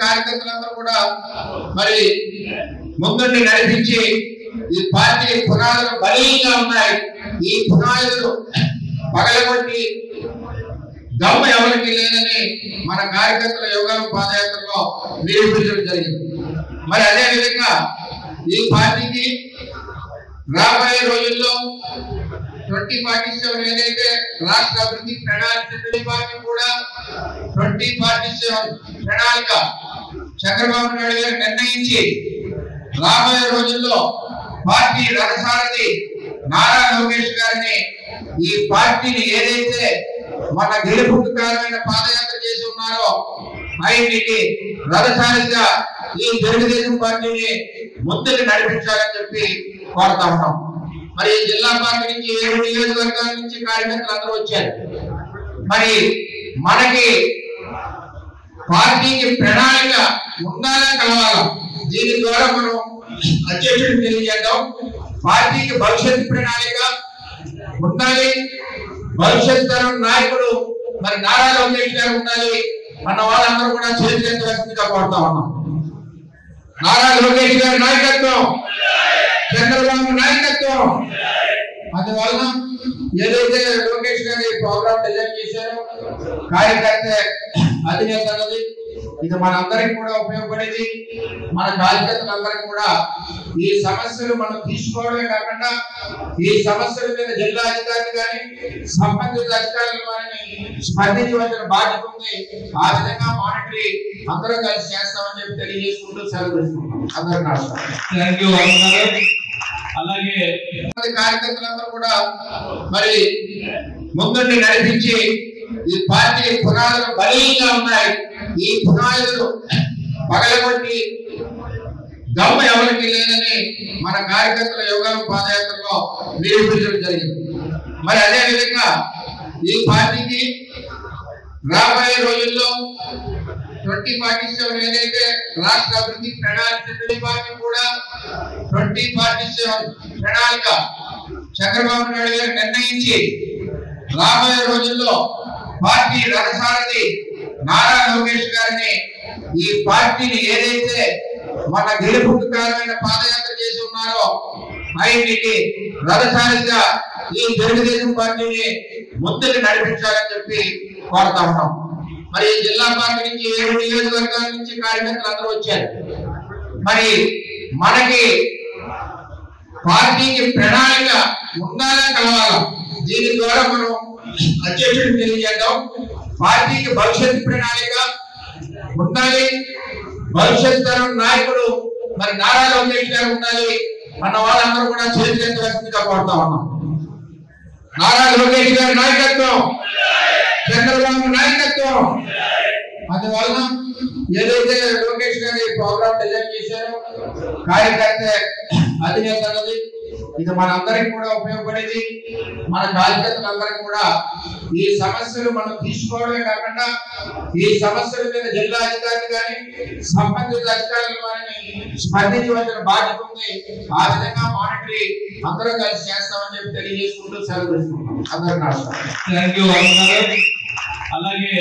కార్యకర్తలందరూ కూడా మరి ముందుండి నడిపించి ఈ పార్టీ పునాదులు బలీయంగా ఉన్నాయి. ఈ పునాదులు పగలగొట్టి దమ్ము ఎవరికి లేదని మన కార్యకర్తల యోగాల పాదయాత్రలో నిరూపించడం జరిగింది. మరి అదే విధంగా ఈ పార్టీకి రాబోయే రోజుల్లో 2047 ఏదైతే రాష్ట్ర అభివృద్ధి ప్రణాళిక పార్టీ కూడా 2047 ప్రణాళిక చంద్రబాబు నాయుడు గారు నిర్ణయించి రాబోయే రోజుల్లో పార్టీ రథసారథి నారా లోకేష్ గారిని ఈ పార్టీని ఏదైతే మన గెలుపుకారమైన పాదయాత్ర చేసి ఉన్నారో ఆయనకి రథసారథిగా ఈ తెలుగుదేశం పార్టీని ముందుకు నడిపించాలని చెప్పి కోరుతా ఉన్నాం. మరి జిల్లా పార్టీ నుంచి 7 నియోజకవర్గాల నుంచి కార్యకర్తలు అందరూ వచ్చారు. మరి మనకి పార్టీకి ప్రణాళిక ఉండాలా కలవాలా, దీని ద్వారా మనం అధ్యక్షుడికి తెలియజేద్దాం. పార్టీకి భవిష్యత్ ప్రణాళిక ఉండాలి. భవిష్యత్ తరం నాయకుడు మరి నారా లోకేష్ గారు ఉండాలి అన్న వాళ్ళందరూ కూడా చేతులెత్తవలసిందిగా కోరుతా ఉన్నాం. నారా లోకేష్ గారి నాయకత్వం, చంద్రబాబు నాయకత్వం. అందువలన ఏదైతే లోకేష్ గారి ప్రోగ్రామ్ డిజైన్ చేశారో కార్యకర్త అధినేత అన్నది ఇది మనందరికి కూడా ఉపయోగపడేది. మన కార్యకర్తలందరికీ కూడా ఈ సమస్యలు మనం తీసుకోవడమే కాకుండా ఈ సమస్యల మీద జిల్లా అధికారులు కానీ సంబంధిత అధికారులు కానీ స్పందించవలసిన బాధ్యత ఉంది. ఆ విధంగా మానిటరీ అందరూ కలిసి చేస్తామని చెప్పి తెలియజేసుకుంటూ సెలవు తీసుకుంటాం. అందరికీ నమస్కారం. అలాగే కార్యకర్తలందరూ కూడా మరి ముందుండి నడిపించి ఈ పార్టీ పునాదులు బలీయంగా ఉన్నాయి. ఈ పునాదులు పగలగొట్టి దమ్ము ఎవరికి లేదని మన కార్యకర్తల యోగాల పాదయాత్రలో నిరూపించడం జరిగింది. మరి అదే విధంగా ఈ పార్టీకి రాబోయే రోజుల్లో 2047 ఏదైతే రాష్ట్ర అభివృద్ధి ప్రణాళిక పార్టీ కూడా 2047 ప్రణాళిక చంద్రబాబు నాయుడు గారు నిర్ణయించి రాబోయే రోజుల్లో పార్టీ రథసారథి నారా లోకేష్ గారిని ఈ పార్టీని ఏదైతే మన గెలుపుకారమైన పాదయాత్ర చేసి ఉన్నారో ఆయనకి రథసారథిగా ఈ తెలుగుదేశం పార్టీని ముందుకు నడిపించాలని చెప్పి కోరుతా ఉన్నాం. మరి జిల్లా పార్టీ నుంచి 7 నియోజకవర్గాల నుంచి కార్యకర్తలు అందరూ వచ్చారు. మరి మనకి పార్టీకి ప్రణాళిక ఉండాలా కలవాలా, దీని ద్వారా మనం అధ్యక్షుడికి తెలియజేద్దాం. పార్టీకి భవిష్యత్ ప్రణాళిక ఉండాలి. భవిష్యత్ తరం నాయకుడు మరి నారా లోకేష్ గారు ఉండాలి అన్న వాళ్ళందరూ కూడా చేతులెత్తవలసిందిగా కోరుతా ఉన్నాం. నారా లోకేష్ గారి నాయకత్వం, చంద్రబాబు నాయకత్వం. అందువలన ఏదైతే లోకేష్ గారి ప్రోగ్రామ్ డిజైన్ చేశారో కార్యకర్త అధినేత అన్నది ఇది మనందరికి కూడా ఉపయోగపడేది. మన కార్యకర్తలందరికీ కూడా ఈ సమస్యలు మనం తీసుకోవడమే కాకుండా ఈ సమస్యల మీద జిల్లా అధికారులు కానీ సంబంధిత అధికారులు కానీ స్పందించవలసిన బాధ్యత ఉంది. ఆ విధంగా మానిటరీ అందరూ కలిసి చేస్తామని చెప్పి తెలియజేసుకుంటూ సెలవు తీసుకుంటాం. అందరికీ నమస్కారం. అలాగే